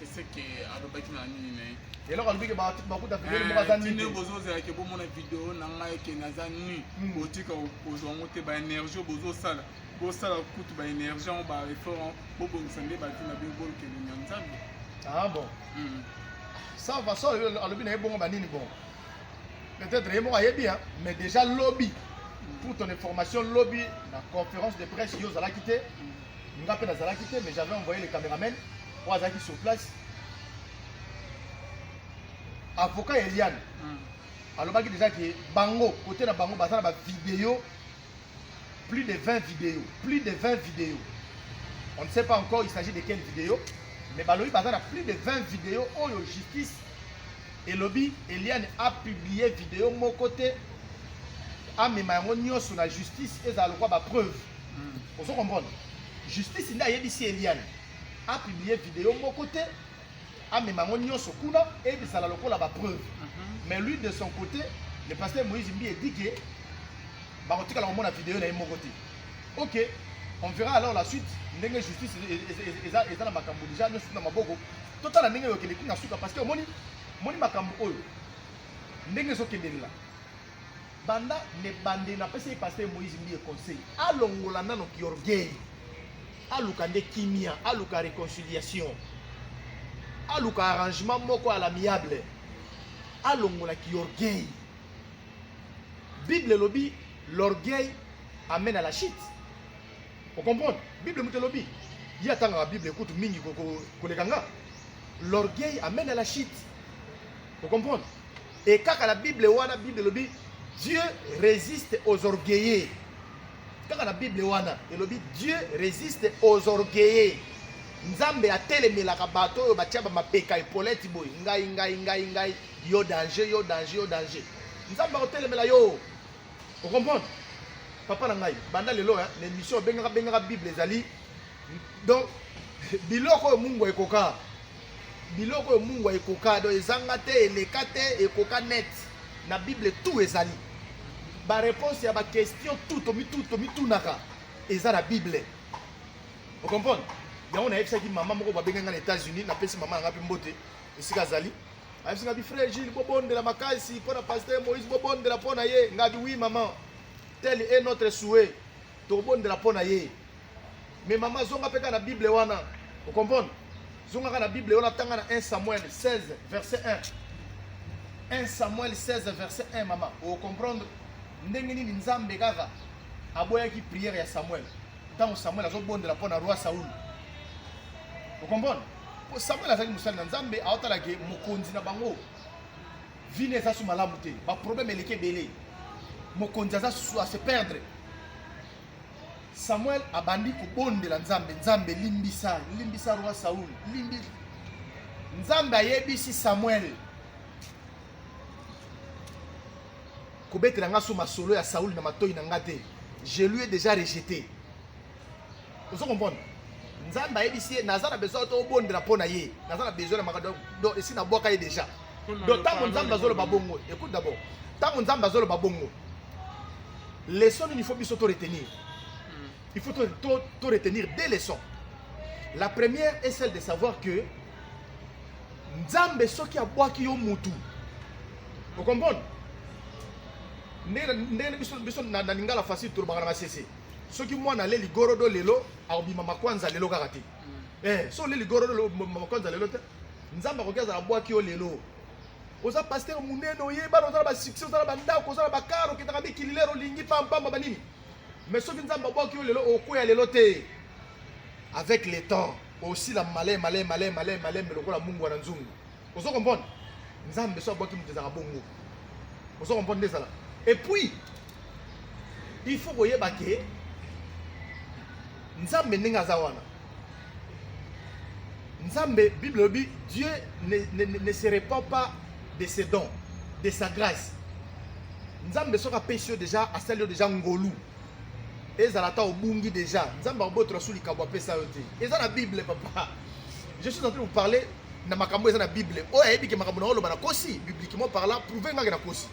Et c'est que alobaki na nini. Et alors alobaki bâtit beaucoup de vidéo n'est pas zanité. Ne bozo za ke bo mona vidéo na ngai ke na zanni. Botika ozongo te ba énergie bozo sala. bosala kutu ba énergie on ba effort bobongisa nde bato na bien bolukeli na nzambe. Ah bon. Ça va ça alobi na ebongo banini bon. Peut-être yemo ayebi hein, mais déjà lobby. Pour ton information lobby la conférence de presse yo zala quitté. Nga pe na zala quitté mais j'avais envoyé les caméramens pour azaki sur place. Avocat Eliane. Alors déjà que bango côté na bango bazana ba vidéo plus de 20 vidéos, On ne sait pas encore il s'agit de quelle vidéo, mais balobi bazana plus de 20 vidéos oyo justice et lobby Eliane a publié vidéo mon côté a memango nyonso na justice et za lokwa ba preuve. On se comprendre. Justice nda yebisi Eliane a publié vidéo mon côté a memango nyonso kuna et bisala lokola ba preuve. Mais lui de son côté, le pasteur Moïse Mbi a dit que barotika la mona vidéo na mon côté. OK, on verra alors la suite. Ndenge justice eza na makambo déjà no na maboko. Total ndenge yo kele na suka parce que moni makambo oyo. Ndenge so kendela. Banda ne bande na pese pasteur Moïse Mbi conseil. Alongola nano ki orgueil. Aluka nde kimia, aluka réconciliation. Aluka arrangement moko à l'amiable. Alongola ki orgueil. Bible lobby, l'orgueil amène à la chute. Vous comprenez? Bible mute lobby. Il y a tant la Bible écoute mingi kolekanga. L'orgueil amène à la chute. Vous comprenez? Et quand la Bible wana Bible lobby, Dieu résiste aux orgueillés. Quand la Bible wana et lobby, Dieu résiste aux orgueillés. Nzambe atelemela bato yo batia ba mapeka epoleti boy ngai yo danger Nzambe atelemela yo. Vous comprenez? Papa na ngai banda lelo hein l'émission bengaka Bible ezali donc biloko mungu ekoka do ezanga te eleka te ekoka net na Bible tout ezali ba réponse ya ba question tout naka eza na Bible. Vous comprenez? Ya on a fait maman moko ba benga na États-Unis na pesi maman nga pe mbote esika zali afisinga bi frère Gilles bobonde la makasi pour la pasteur Moïse bobonde la pona ye nga bi oui maman tel est notre souhait to bonde la pona ye mais maman zonga peka na Bible wana. Vous comprenez? Zonga na Bible wana tanga na 1 Samuel 16 verset 1 Samuel 16 verset 1 maman. Vous comprendre ndenge nini Nzambe kaka aboyaki prière ya Samuel tant Samuel azobonde la pona roi Saoul. Vous comprenez? Samuel azaki musali na Nzambe aotalaki mokonzi na bango vine eza su malamu te ba problème eleke belé mokonzi aza su a se perdre. Samuel abandi kobondela Nzambe limbisa roi Saoul Nzambe ayebisi Samuel kobetela nga su masolo ya Saoul na matoyi na ngate je lui ai déjà rejeté. Vous comprenez? Nzambe ayebisi nazana besoin to bondela pona ye nazana besoin na makado do esi na boka ye déjà donc tant Nzambe azolo babongo écoute d'abord tant Nzambe azolo babongo leçon il faut biso to retenir il faut to retenir deux leçons. La première est celle de savoir que Nzambe soki abwaki yo mutu. Vous comprenez? Ndene biso na lingala facile to bangana masese soki mwana le ligoro do lelo abima makwanza lelo kakati so le ligoro do makwanza lelo te Nzamba kokaza na bwaki yo lelo oza pasteur muneno ye ba rozala ba succès ozala banda ko ozala bakaro kitaka bikililero lingi pamba banini mais soki Nzamba bwaki yo lelo okoya lelo te avec le temps aussi la malin lokola mungu na nzungu ozo comprendre Nzambe so bwaki muteza ka bongo ozo comprendre ça. Et puis il faut koyeba ke Nzambe ninga zawana. Nzambe, Bible dit, Dieu ne se répand pas de ses dons, de sa grâce. Nzambe soka péché déjà, a salio déjà ngolu. Et zalata obungi déjà. Nzambe obotra suli kabwa pesa yote. Et ça la Bible papa. Je suis en train de vous parler na makambo eza na Bible. O ebi ke makambo na olo bana kosi, bibliquement parlant, prouver nga na kosi.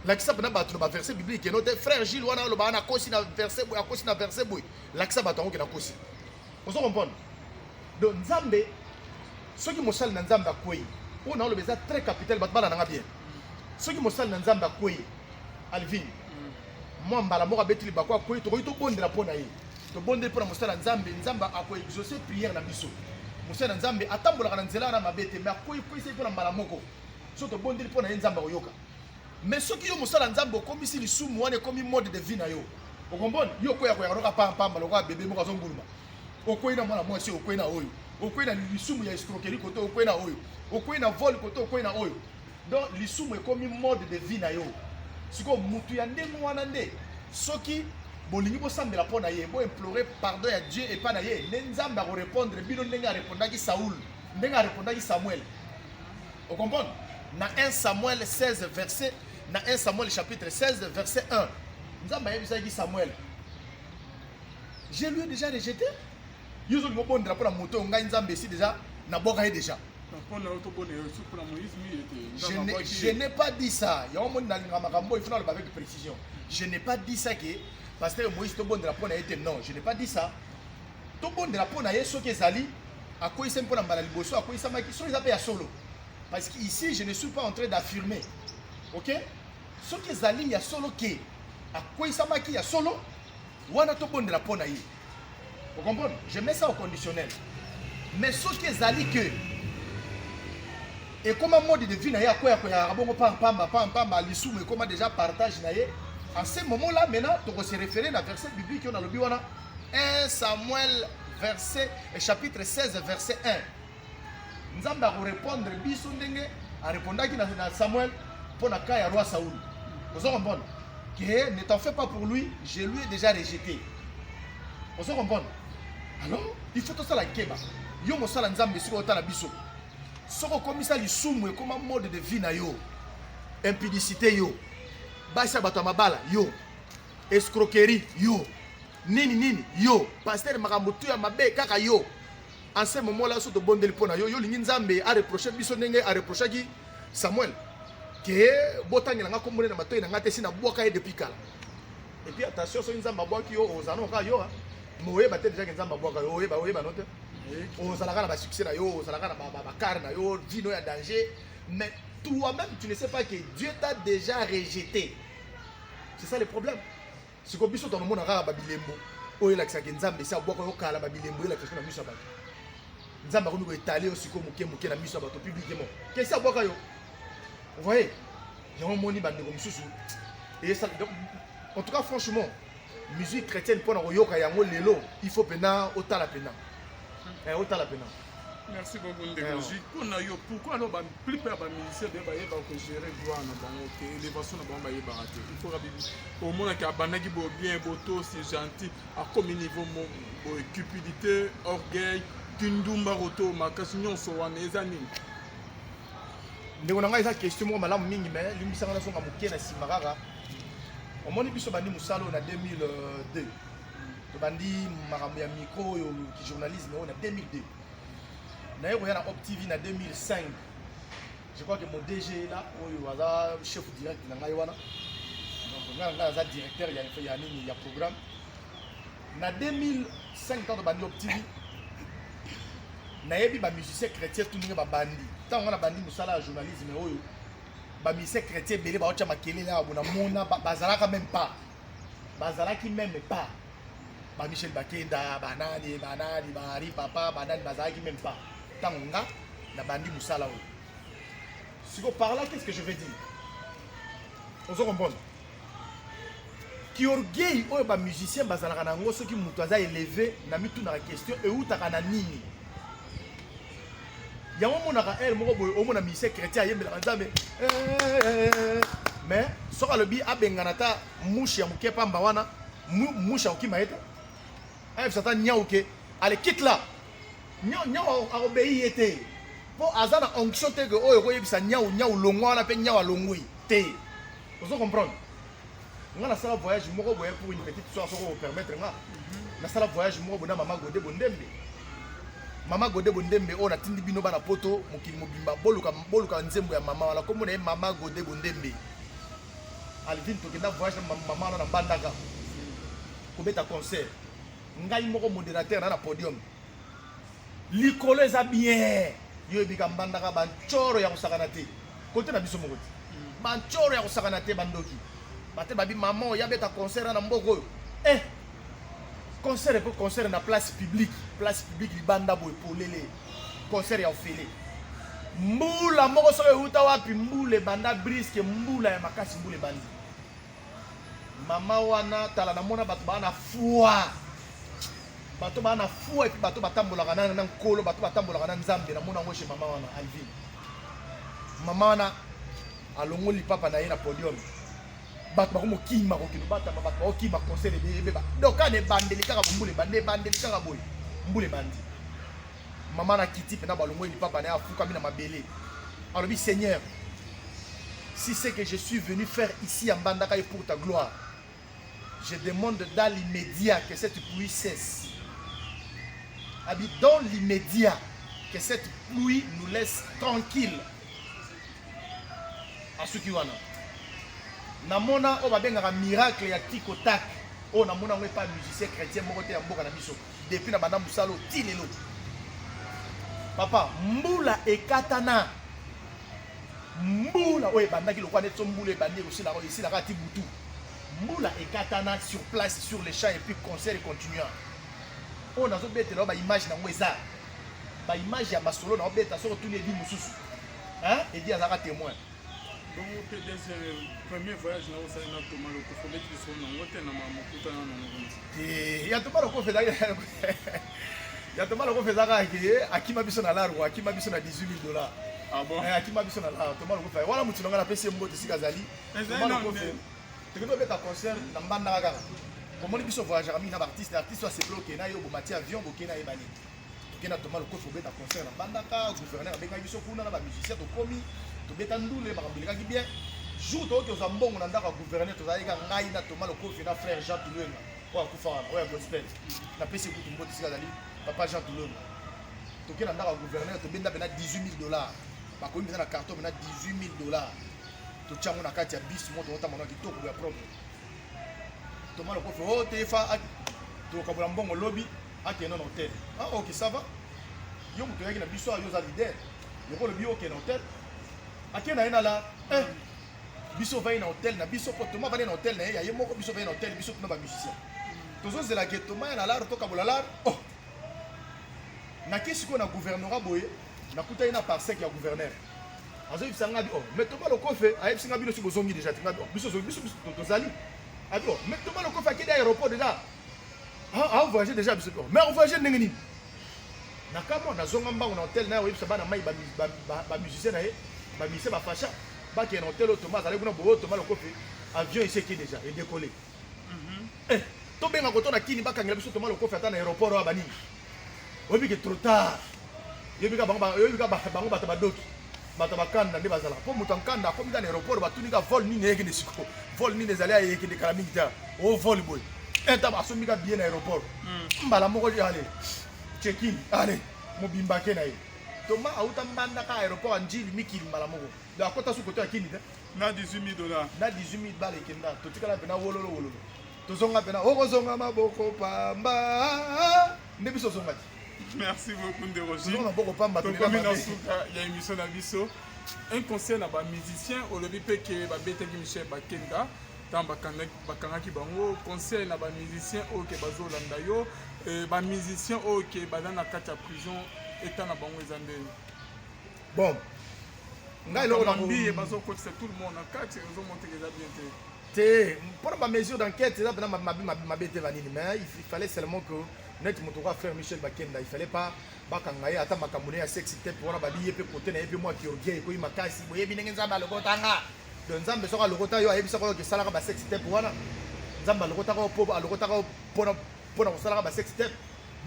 Lakisa bana ba tu ba verset biblique et notre frère Gilles wana olo bana kosi na verset boy, akosi na verset boy. Lakisa ba tango ke na kosi. On se comprend. Donc Nzambe soki mosali na Nzambe akoyi. On a le beza très capital bat bala na bien. Soki mosali na Nzambe akoyi. Alvin. Moi mbala moko betili bakwa akoyi to koyi to bondela pona ye. to bonde pour mosala nzambe nzamba ako exaucer prière na biso mosala nzambe atambola kana nzela na mabete mais akoyi koyi pour mbala moko so to bonde pour na nzamba oyoka mais soki yo mosala nzambe comme si lisumu wana comme mode de vie na yo okombona yo koya koya roka pamba loka bébé moko azonguluma okoyi na mwana mwasi okoyi na oyo okoyi na lisumu ya escroquerie koto okoyi na oyo okoyi na vol koto okoyi na oyo donc lisumu ekomi mode de vie na yo siko mutu ya ndenge wana nde soki bolingi bosambela mpo na ye boimplore pardon ya Dieu epa na ye nde nzambe akorépondre bino ndenge arépondaki Saoul ndenge arépondaki Samuel okomprendre na 1 Samuel 16 verset na 1 Samuel chapitre 16 verset 1 nzambe ayebisaki Samuel je lui ai déjà rejeté yo zo libobondela mpo na moto ngai nzambe esi déjà naboka ye déjà je n'ai pas dit ça. Il y a un monde dans il faut le avec précision. Je n'ai pas dit ça que parce que Moïse to bon de la pona était non, je n'ai pas dit ça. To bon de la pona yeso ke zali à quoi il s'aime pour la malali bosso à quoi il s'aime qui sont les appels à solo. Parce que ici je ne suis pas en train d'affirmer. OK? Ce que zali il y a solo que à quoi il s'aime qui y a solo wana to bon de la pona yi. Vous comprenez? Je mets ça au conditionnel. Mais ce que zali que et comme un mode de vie na ya quoi ya bongo pamba lisumu et comment déjà partage na ye en ce moment là maintenant tu vas se référer à verset biblique on a le biwana 1 Samuel verset chapitre 16 verset 1 nzambe a répondre biso ndenge a répondaki na Samuel pour na cas ya roi Saoul vous comprenez que ne t'en fais pas pour lui je lui ai déjà rejeté vous comprenez alors il faut tout ça la keba yo mosala nzambe siko otala biso soko komisa lisumu comme un mode de vie na yo impudicité yo basa bato mabala yo escroquerie yo nini yo pasteur makambo tu ya mabe kaka yo en ce moment là so to bondeli pona yo lingi nzambe a reprocher biso ndenge a reprocher ki Samuel que botani nga komone na matoyi na ngate sina bwaka ye depuis kala et puis attention so nzambe bwaki yo ozano ka yo moye batte déjà nzambe bwaka yo oyeba note ozalaka na succès na yo ozalaka na bakar na yo vino ya danger mais toi-même tu ne sais pas que Dieu t'a déjà rejeté. C'est ça le problème. C'est que biso to mona ka babilembo oyo la kisaki nzambe sa bwako yo kala babilembo yo la question na miso bato nzambe ko étaler aussi ko muke na miso bato publiquement qu'est-ce ça bwaka yo vous voyez yo moni bande ko misusu et ça en tout cas franchement musique chrétienne pour na yoka yango lelo il faut pena otala pena otala pena. Merci beaucoup Ndégoji. Pourquoi alors la plupart des ministères de Baye va gérer droit na bango que élévation na bango Baye baraté. Il faut rabibi. Au moins que banaki bo bien boto c'est gentil à comme niveau mo cupidité, orgueil, kindumba roto makasunion so wana ezani. Ndeko na ngai eza question mo malamu mingi mais limbisanga na songa moke na simarara. Omoni biso bandi musalo na 2002. To bandi makambo ya micro yo ki journalisme na 2002. D'ailleurs, il y a Op TV en 2005. Je crois que mon DG là, il y a le chef direct de Nangaywana. Donc, il y a le directeur, il y a un programme. En 2005, quand on a Op TV, il y a des musiciens chrétiens qui sont bandi. Tant qu'on a bandi, nous sommes journalisme. Les musiciens chrétiens, ils sont makélé là, bazalaka même pas. Bazalaki même pas. Michel Bakenda, Banani, Bahari, Papa, Banani, bazalaki même pas. Tangonga na bandi musala o. Si vous parlez, qu'est-ce que je veux dire? On se comprend. Qui orgueil o ba musicien bazalaka na ngo soki mutu aza élevé na mitu na question e utaka na nini. Ya mo monaka elle moko boy o mona musicien chrétien yembela nzambe. Mais soka lobi abengana ta mushi ya mukepa mbawana musha okimaeta. Ay satan nyauke allez quitte là. Nyao a obéi était pour azana onction te que oyo koyebisa nyao longwa na pe nyao longwi te vous comprenez nga na sala voyage moko boye pour une petite soirée pour permettre nga na sala voyage moko bona mama Godé Bondembe on a tindi bino bana poto mokili mobimba boluka nzembo ya mama wala comme na mama Godé Bondembe alvin to kenda voyage na mama na bandaka ko beta concert ngai moko modérateur na podium likolo eza bien yo ebika mbandaka banchoro ya kosakana te kote na biso moko banchoro ya kosakana te bandoki bate babi maman ya beta concert na mboko concert na place publique libanda boy polele concert ya ofele mbula moko soki euta wapi mbula ebanda briske mbula ya makasi mbula ebandi mama wana tala namona bato baa na foi epi bato batambolaka na nkolo bato batambolaka na nzambe namona yango chez mama wana Alvin mama wana alongoli papa na ye na podium bato bakomokima kokino batama bato bakokima concert ebeba donc kana ebandeli kaka mbula ebandeli kaka boye mbula ebandi maman a quitté pendant balongo il papa na afuka mina mabele alors bi Seigneur si c'est que je suis venu faire ici en Bandaka et pour ta gloire je demande dans l'immédiat que cette pluie cesse dans l'immédiat que cette pluie nous laisse tranquille à ce qui wana namona o babengaka miracle ya tikotak o namona ngo pas musicien chrétien moko te ya mboka na biso depuis na banda musalo tilelo papa mbula ekatana mbula oye bandaki lokwa netso mbula ebandi osila ko ici la kati butu mbula ekatana sur place sur les champs et puis concert continue on a zo betela ba image na ngweza ba image ya masolo na obeta so tous les dix mususu hein et dit azaka témoin donc PDG premier voyage na osala na Thomas Lokofo beti so na ngote na makuta na ngote ya Thomas Lokofo ya Thomas Lokofo ezaka akima biso na largo akima biso na $18,000 ah bon akima biso na largo Thomas Lokofo wala mutu nga na pesi mbote sika zali Thomas Lokofo tekeno beta concert na mbanda kaka komoni biso voyage ami na artiste wa se bloqué na yo bomati avion bokena ebani tokena Thomas Lokofo beta concert na mbanda ka gouverneur abenga biso kuna na ba musicien to komi to beta ndule bakambilaka bien jour to oza mbongo na ndaka gouverneur to zalika ngai na Thomas Lokofo na frère Jean Toulenga kwa kufa oya gospel na pesi kutu mbote sika zali papa Jean Toulenga tokena ndaka gouverneur to benda bena $18,000 bakomi bena na carton bena $18,000 to chango na kati ya bis moto ota mona kitoko ya propre Thomas Lokofo o tefa to kabula mbongo lobby akena na hotel ah ok ça va yo muto yaki na biso yo za leader yo ko lobi ok na hotel akena ina la biso va na hotel na biso ko Thomas va na hotel na ya yemo ko biso va na hotel biso tuna ba musicien tozo zela ke Thomas na lar to kabula lar oh na kesi ko na gouvernorat boye na kuta ina parsec ya gouverneur azo ibisanga bi oh mais Thomas Lokofo ayebsinga bino si bozongi déjà tinga biso tozali ado mais Thomas Lokofo akeda aéroport déjà ah voyager déjà biso mais on voyager ndenge nini na kamo na zonga mbango na hotel na yebisa bana mai ba musicien na ye ba musicien ba facha ba ki na hotel Thomas ale kuna bo Thomas Lokofo avion ici qui déjà et décoller to benga ko to na kini bakangela biso Thomas Lokofo ata na aéroport wa banini obi ke trop tard yebika bango bata badoki bata bakanda nde bazala po mutu ankanda akomi na aéroport batunika vol nini eyekende siko vol nini ezali ayekende kala mingi ta o vol boy enta basomika bien na aéroport mbala moko ale check-in ale mobimba ke na ye Thomas auta mbanda ka aéroport anjili mikili mbala moko do akota su koto akini te na $18,000 na $18,000 ekenda totikala pena wololo tozonga pena okozonga maboko pamba nde biso zonga ti. Merci beaucoup Nderoji. Il y a une émission à Bisso. Un conseil à un musicien, au levé que Babete Michel Bakenda, dans Bakangaki Bango, conseil à un musicien au Kebazo Landayo, un musicien au Kebadan à Katia prison, étant à Bango Zandé. Bon, c'est tout le monde en 4, ils ont monté les bien. Pour ma mesure d'enquête, il fallait seulement que net motoka frère Michel Bakenda il fallait pas bakangaye ata makamune ya sexy tape wana bali yepe côté na yepe moi ki orgueil ko makasi boyebi ndenge nzamba lokota nga don nzambe soka lokota yo ayebisa ko ke salaka ba sexy tape wana nzamba lokota ko po lokota ko pona ko salaka ba sexy tape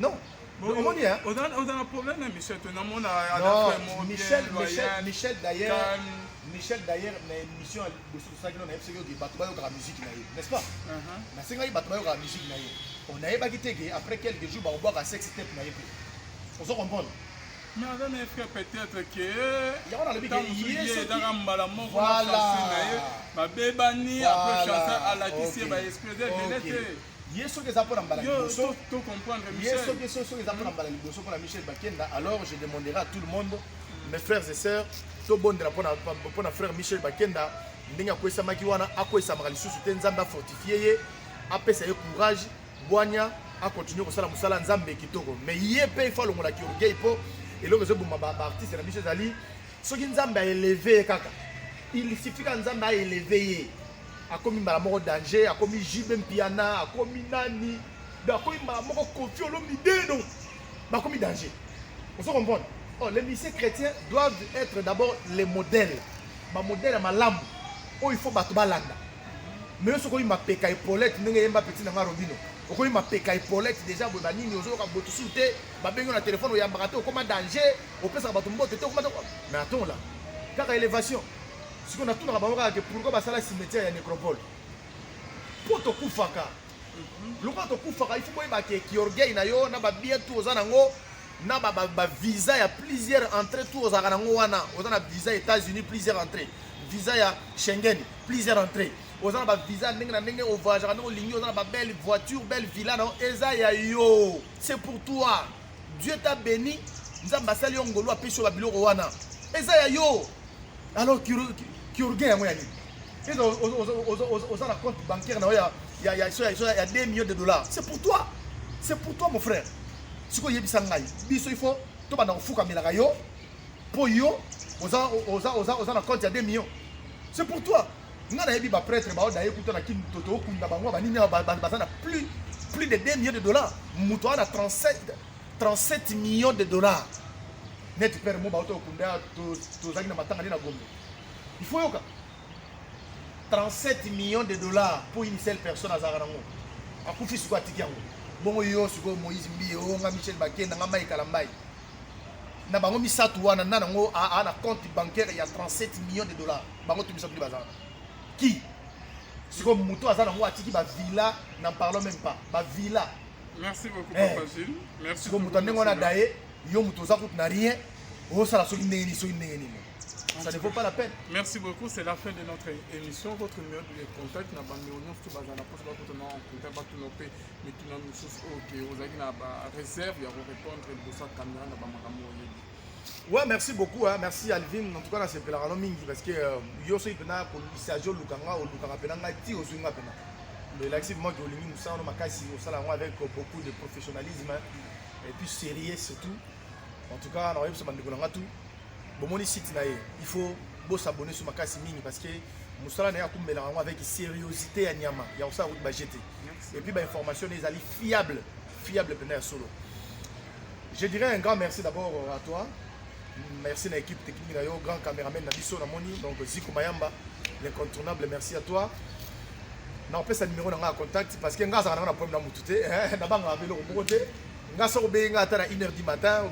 non on y a on a un problème Michel tu n'as mon Michel d'ailleurs na émission de ça que on a fait que batuba yo ka musique na ye n'est-ce pas na singa yi batuba yo ka musique na ye on a ébaki après quelques jours on va sex tape na ye on se comprend mais on a fait peut-être que il y a on a le biais dans mbala moko ba bebani après chanter à la kisi ba exprimer venete yeso que ça pour mbala liboso to comprendre Michel yeso que ça pour mbala liboso pour Michel Bakenda alors je demanderai à tout le monde mes frères et sœurs to bondela pour na frère Michel Bakenda ndenge akoesamaki wana akoesamaka lisusu te nzambe afortifie ye apesa ye courage bwanya a continuer kosala musala nzambe kitoko mais yé pe il faut le monaki orgueil po et le réseau buma ba artiste na biso zali soki nzambe a élevé kaka il suffit que nzambe a élevé a komi mbala moko danger a komi jibe mpiana a komi nani da komi mbala moko kofi olomide non ba komi danger on se comprend. Oh, les lycées chrétiens doivent être d'abord les modèles ba modèle ma lambe oh il faut battre balanda mais ce qu'on m'a péka épaulette ndenge yemba petit na robino oko ma péka épaulette déjà bo banini ozo ka botu souté ba bengo na téléphone ya mbarato o comme danger o pesa ba tumbo tete o comme mais attends là car élévation ce qu'on a tout na ba que pourquoi ba sala cimetière ya nécropole poto kufaka loko to kufaka il faut ba ke ki orgueil na yo na ba bien tout ozana ngo na ba visa ya plusieurs entrées tout ozana ngo wana ozana visa États-Unis plusieurs entrées visa ya Schengen plusieurs entrées ozana ba visa ndenge na ndenge au voyage na lingi ozana ba belle voiture belle villa na eza ya yo c'est pour toi Dieu t'a béni nzamba sali ngolo apesho ba biloko wana eza ya yo alors qui orgueil moi yani ezo ozana compte bancaire na il y a 2 millions de dollars c'est pour toi mon frère siko yebisa ngai biso il faut to bana kofuka melaka yo po yo oza na compte ya 2 millions c'est pour toi nga na yebi ba prêtre ba oda ekuta na kin toto okunda bango ba nini ba na plus de 2 millions de dollars muto ana 37 millions de dollars net père mo ba oto okunda to zaki na matanga na gombe il faut yoka 37 millions de dollars pour une seule personne à Zarango akufi siko atiki yango bongo yo siko Moïse Mbi o nga Michel Bakenda nga Mike Kalambai na bango misatu wana na ngo na compte bancaire il y a 37 millions de dollars bango to misatu bazana qui siko muto azana ngo atiki ba villa n'en parlons même pas ba villa. Merci beaucoup Papa Gilles. Merci siko muto ndengo na daye yo muto za na rien o sala so ndengeni ça ne vaut pas la peine. Merci beaucoup, c'est la fin de notre émission. Votre numéro de contact na bande union tout bazana poste ba tout en contact ba tout nopé mais tout na nous OK vous avez na réserve ya répondre de ça caméra na ba makambo yebi. Ouais, merci beaucoup hein. Merci Alvin en tout cas na c'est pelaka mingi parce que yo so ipena ko Sergio Lukanga o Lukanga pena ngati o zwinga pena. Mais l'activement que olingi musano makasi au salon avec beaucoup de professionnalisme et puis sérieux surtout. En tout cas, on a eu ce bande ko tout. Bon, mon site il faut s'abonner sur ma casse mini parce que Moussala n'a pas avec sérieuxité à Niama. Il y a aussi un budget. Et puis, l'information est fiable solo. Je dirais un grand merci d'abord à toi. Merci à l'équipe technique, au grand caméraman Nabiso Namoni, donc Zico Mayamba, l'incontournable. Merci à toi. On peut ce numéro en contact parce que nous avons un problème dans tout. Nous avons un vélo au côté. Nous avons à 1h du matin,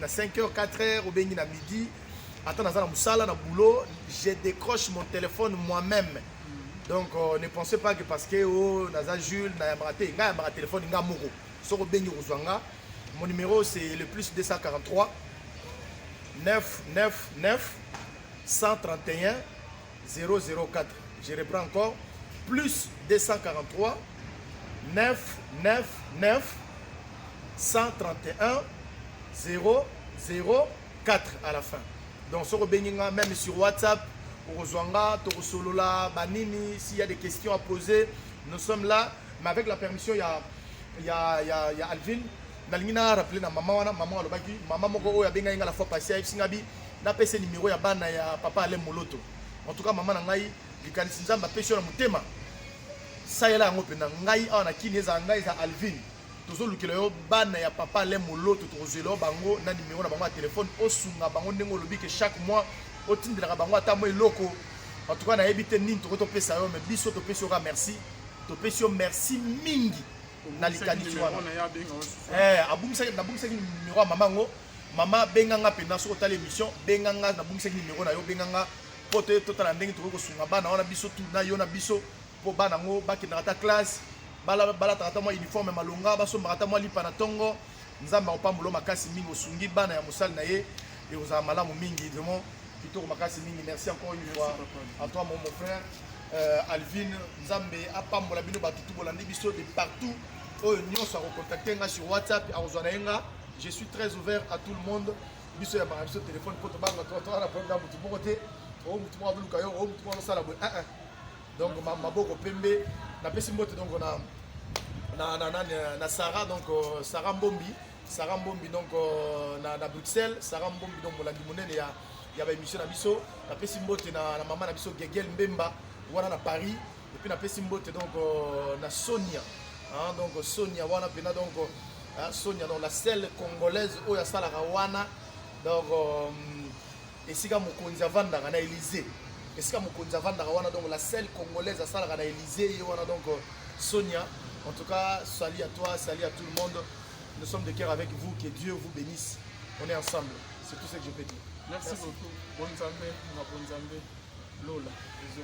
à 5h, 4h, à midi. Attends, dans boulot, je décroche mon téléphone moi-même. Donc, ne pensez pas que parce que Naza Jules, j'ai un téléphone, mon numéro c'est le plus 243 999 131 004. Je reprends encore, plus 243 999 131 004 à la fin. Donc, sur Beninga, même sur WhatsApp, pour Zouanga, Toro Solola, Banini, s'il y a des questions à poser, nous sommes là. Mais avec la permission, il y a Alvin. Nalina rappelé na maman alobaki, maman moko ya benga la fois passée, singabi, na pese numéro ya bana ya papa Ale Moloto. En tout cas, maman na ngai, likanisi nzamba pese na mutema. Ça y est là, ngai ana kineza ngai za Alvin. Tozo lukelo yo bana ya papa le moloto tozelo bango na numéro na bango ya téléphone osunga bango ndengo lobi que chaque mois otindela bango ata mo eloko en tout cas na ebité nini to pesa yo mais biso to pesa yo merci to pesa yo merci mingi na likanisi wana abungisa numéro mama ngo mama benganga pena so tala émission benganga na bungisa numéro na yo benganga poto to tala ndenge to ko sunga bana wana biso tu na yo na biso po bana ngo bakina ta classe bala tata moi uniforme malonga baso marata moi lipa na tongo nzamba opambulo makasi mingi osungi bana ya mosali na ye et aux amalamu mingi vraiment plutôt makasi mingi. Merci encore une fois à toi mon frère Alvin nzambe apambola bino batutu bolandi biso de partout oyo nyonso contacter nga sur WhatsApp à ozanaenga. Je suis très ouvert à tout le monde biso ya biso téléphone poto banga to na problème mutu bokote o mutu mo luka yo o mutu mo sala bo donc maboko pembe na pesi mbote donc on a na Sarah, donc Sarah Mbombi donc na Bruxelles, Sarah Mbombi donc molandi monene ya ba émission na biso, na pesi mbote na maman na biso Gegel Mbemba wana na Paris, et puis na pesi mbote donc na Sonia, hein, donc Sonia wana pena donc Sonia donc la seule congolaise oyo asalaka wana donc esika mokonzi avandaka na Élysée, esika mokonzi avandaka wana donc la seule congolaise asalaka na Élysée ye wana donc Sonia. En tout cas, salut à toi, salut à tout le monde. Nous sommes de cœur avec vous, que Dieu vous bénisse. On est ensemble, c'est tout ce que je peux dire. Merci beaucoup. Bonne Zambé, Lola, les